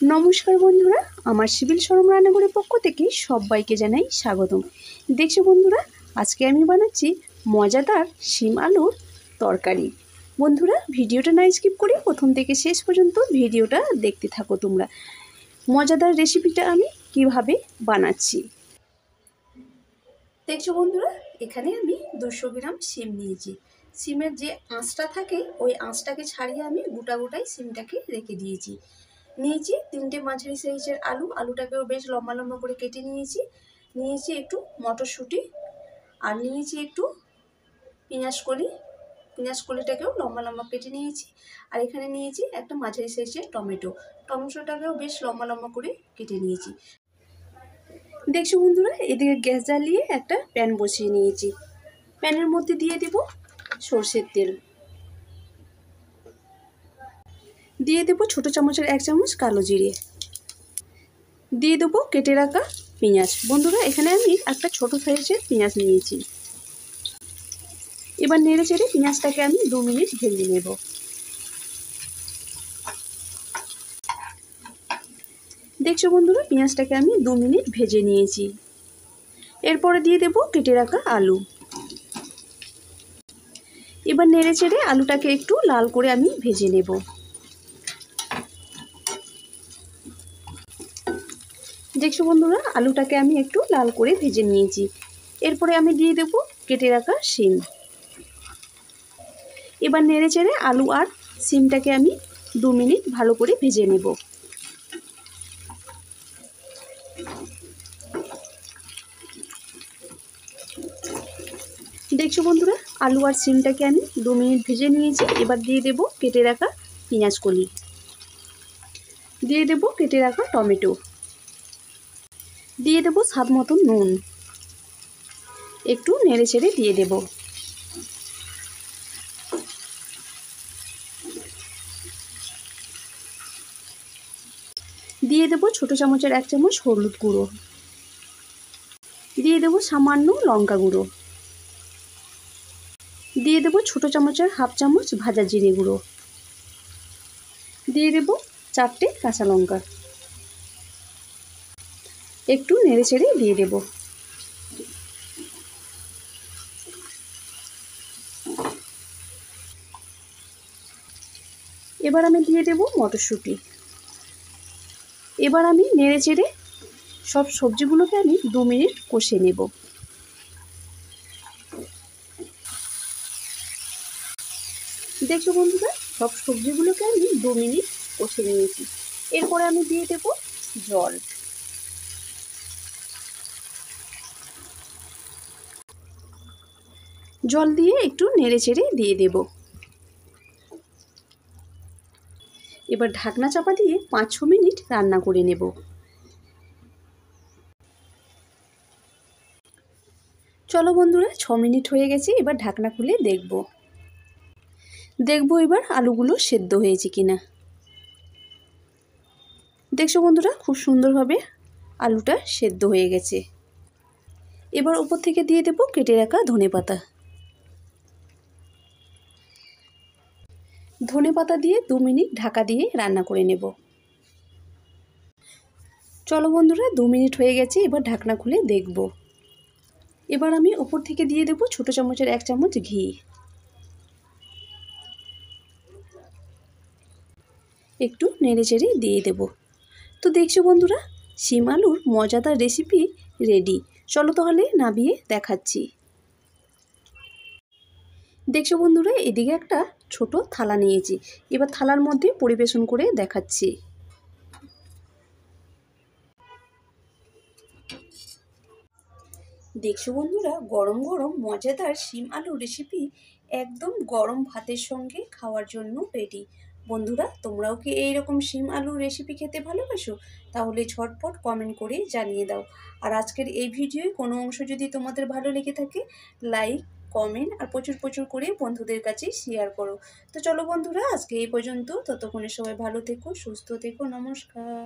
নমস্কার বন্ধুরা, আমার সিভিল শরম রান্নাঘরের পক্ষ থেকে সবাইকে জানাই স্বাগতম। দেখছো বন্ধুরা, আজকে আমি বানাচ্ছি মজাদার শিম আলুর তরকারি। বন্ধুরা, ভিডিওটা না স্কিপ করে প্রথম থেকে শেষ পর্যন্ত ভিডিওটা দেখতে থাকো তোমরা। মজাদার রেসিপিটা আমি কিভাবে বানাচ্ছি দেখছো বন্ধুরা, এখানে আমি 200 গ্রাম শিম নিয়েছি। শিমের যে আঁশটা থাকে ওই আঁশটাকে ছাড়িয়ে আমি গোটা গোটাই শিমটাকে রেখে দিয়েছি। নিয়েছি 3টে মাঝারি সাইজের আলুটাকেও বেশ লম্বা লম্বা করে কেটে নিয়েছি। নিয়েছি একটু মটরশুঁটি, আর নিয়েছি একটু পেঁয়াজকলিটাকেও লম্বা লম্বা কেটে নিয়েছি। আর এখানে নিয়েছি একটা মাঝারি সাইজের টমেটোটাকেও বেশ লম্বা লম্বা করে কেটে নিয়েছি। দেখছো বন্ধুরা, এদিকে গ্যাস জ্বালিয়ে একটা প্যান বসিয়ে নিয়েছি। প্যানের মধ্যে দিয়ে দেব সরষের তেল, দিয়ে দেবো ছোটো চামচের 1 চামচ কালো জিরে, দিয়ে দেবো কেটে রাখা পেঁয়াজ। বন্ধুরা, এখানে আমি একটা ছোটো সাইজের পেঁয়াজ নিয়েছি। এবার নেড়ে চেড়ে পেঁয়াজটাকে আমি 2 মিনিট ভেজে নেব। দেখছো বন্ধুরা, পেঁয়াজটাকে আমি 2 মিনিট ভেজে নিয়েছি। এরপরে দিয়ে দেব কেটে রাখা আলু। এবার নেড়ে চেড়ে আলুটাকে একটু লাল করে আমি ভেজে নেব। দেখছো বন্ধুরা, আলুটাকে আমি একটু লাল করে ভেজে নিয়েছি। এরপরে আমি দিয়ে দেব কেটে রাখা শিম। এবার নেড়ে চেড়ে আলু আর শিমটাকে আমি 2 মিনিট ভালো করে ভেজে নেব। দেখছো বন্ধুরা, আলু আর শিমটাকে আমি 2 মিনিট ভেজে নিয়েছি। এবার দিয়ে দেব কেটে রাখা পেঁয়াজকলি, দিয়ে দেব কেটে রাখা টমেটো, দিয়ে দেব স্বাদ মতো নুন, একটু নেড়ে চেড়ে দিয়ে দেব। দিয়ে দেব ছোটো চামচের 1 চামচ হলুদ গুঁড়ো, দিয়ে দেব সামান্য লঙ্কা গুঁড়ো, দিয়ে দেব ছোটো চামচের 1/2 চামচ ভাজা জিরে গুঁড়ো, দিয়ে দেব 4টে কাঁচা লঙ্কা, একটু নেড়ে চেড়ে দিয়ে দেব। এবার আমি দিয়ে দেব মটরশুঁটি। এবার আমি নেড়ে চেড়ে সব সবজিগুলোকে আমি 2 মিনিট কষে নেব। দেখো বন্ধুরা, সব সবজিগুলোকে আমি 2 মিনিট কষে নিয়েছি। এরপরে আমি দিয়ে দেব জল। জল দিয়ে একটু নেড়ে চেড়ে দিয়ে দেব। এবার ঢাকনা চাপা দিয়ে 5-6 মিনিট রান্না করে নেব। চলো বন্ধুরা, 6 মিনিট হয়ে গেছে। এবার ঢাকনা খুলে দেখব এবার আলুগুলো সেদ্ধ হয়েছে কিনা। দেখছো বন্ধুরা, খুব সুন্দরভাবে আলুটা সেদ্ধ হয়ে গেছে। এবার উপর থেকে দিয়ে দেব কেটে রাখা ধনেপাতা। ধনেপাতা দিয়ে 2 মিনিট ঢাকা দিয়ে রান্না করে নেব। চলো বন্ধুরা, 2 মিনিট হয়ে গেছে। এবার ঢাকনা খুলে দেখব। এবার আমি উপর থেকে দিয়ে দেব ছোটো চামচের 1 চামচ ঘি, একটু নেড়ে চেড়ে দিয়ে দেব। তো দেখছো বন্ধুরা, শিম আলুর মজাদার রেসিপি রেডি। চলো তাহলে নামিয়ে দেখাচ্ছি। দেখছো বন্ধুরা, এদিকে একটা ছোট থালা নিয়েছি। এবার থালার মধ্যে পরিবেশন করে দেখাচ্ছি। দেখছো বন্ধুরা, গরম গরম মজাদার শিম আলু রেসিপি একদম গরম ভাতের সঙ্গে খাওয়ার জন্য রেডি। বন্ধুরা, তোমরাও কি এইরকম শিম আলু রেসিপি খেতে ভালোবাসো? তাহলে ঝটপট কমেন্ট করে জানিয়ে দাও। আর আজকের এই ভিডিওয় কোনো অংশ যদি তোমাদের ভালো লেগে থাকে, লাইক, কমেন্ট আর প্রচুর প্রচুর করে বন্ধুদের কাছে শেয়ার করো। তো চলো বন্ধুরা, আজকে এই পর্যন্ত। ততক্ষণে সবাই ভালো থেকো, সুস্থ থেকো। নমস্কার।